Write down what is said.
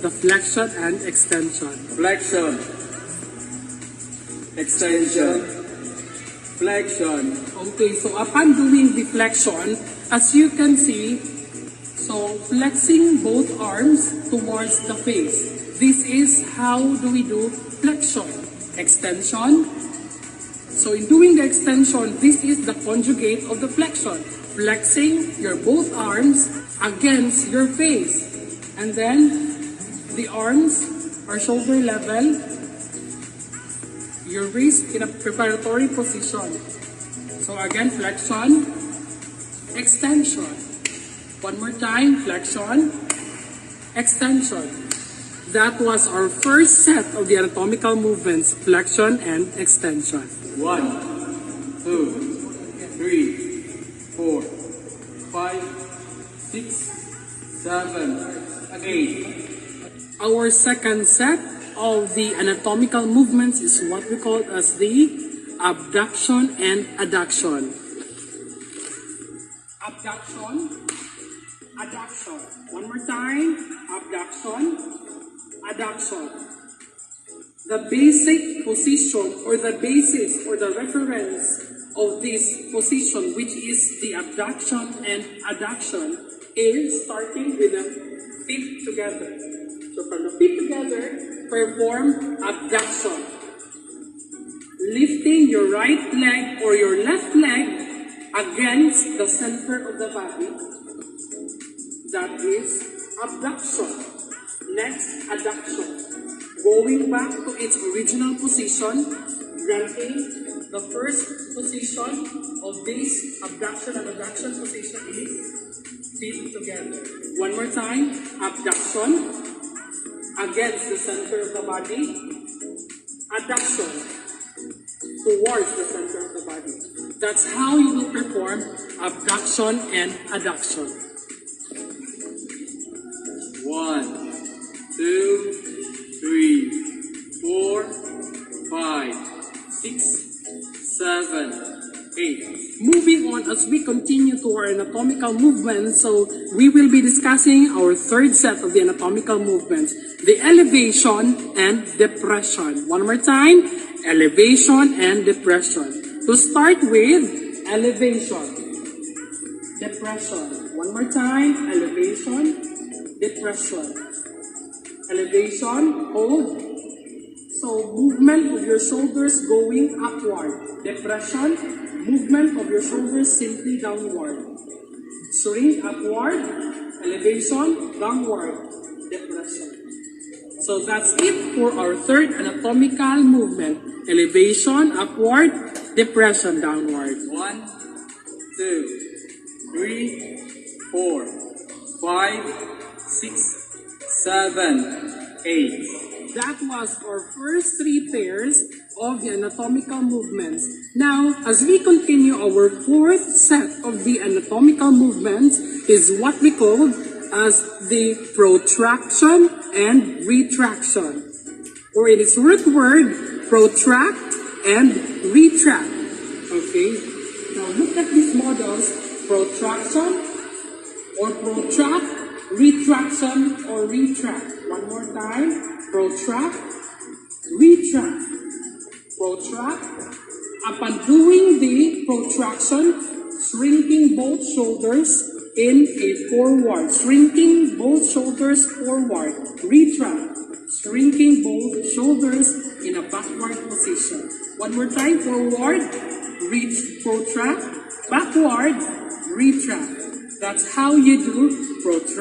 The flexion and extension. Flexion, extension, flexion. Okay, so upon doing the flexion, as you can see, so flexing both arms towards the face. This is how do we do flexion. Extension. So in doing the extension, this is the conjugate of the flexion. Flexing your both arms against your face. And then the arms are shoulder level. Your wrist in a preparatory position. So again, flexion, extension. One more time, flexion, extension. That was our first set of the anatomical movements, flexion and extension. 1, 2, 3, 4, 5, 6, 7, 8. Our second set of the anatomical movements is what we call as the abduction and adduction. Abduction, adduction. One more time, abduction, adduction. The basic position or the basis or the reference of this position, which is the abduction and adduction, is starting with the feet together. So from the feet together, perform abduction. Lifting your right leg or your left leg against the center of the body. That is abduction. Next, adduction. Going back to its original position, granting the first position of this abduction and adduction position is feet together. One more time, abduction against the center of the body, adduction towards the center of the body. That's how you will perform abduction and adduction. 1, 2, 3, 4, 5, 6, 7, 8. Moving on as we continue to our anatomical movements, so we will be discussing our third set of the anatomical movements, the elevation and depression. One more time, elevation and depression. To start with, elevation, depression. One more time, elevation, depression. Elevation, hold. So movement of your shoulders going upward. Depression, movement of your shoulders simply downward. Shrink upward, elevation, downward, depression. So that's it for our third anatomical movement. Elevation, upward, depression, downward. 1, 2, 3, 4, 5, 6, 7, 8. That was our first three pairs of the anatomical movements. Now, as we continue, our fourth set of the anatomical movements is what we call as the protraction and retraction. Or in its root word, protract and retract. Okay? Now look at these models, protraction or protract, retraction or retract. One more time. Protract, retract, protract. Upon doing the protraction, shrinking both shoulders in a forward, shrinking both shoulders forward, retract, shrinking both shoulders in a backward position. One more time, forward, protract, backward, retract. That's how you do protract.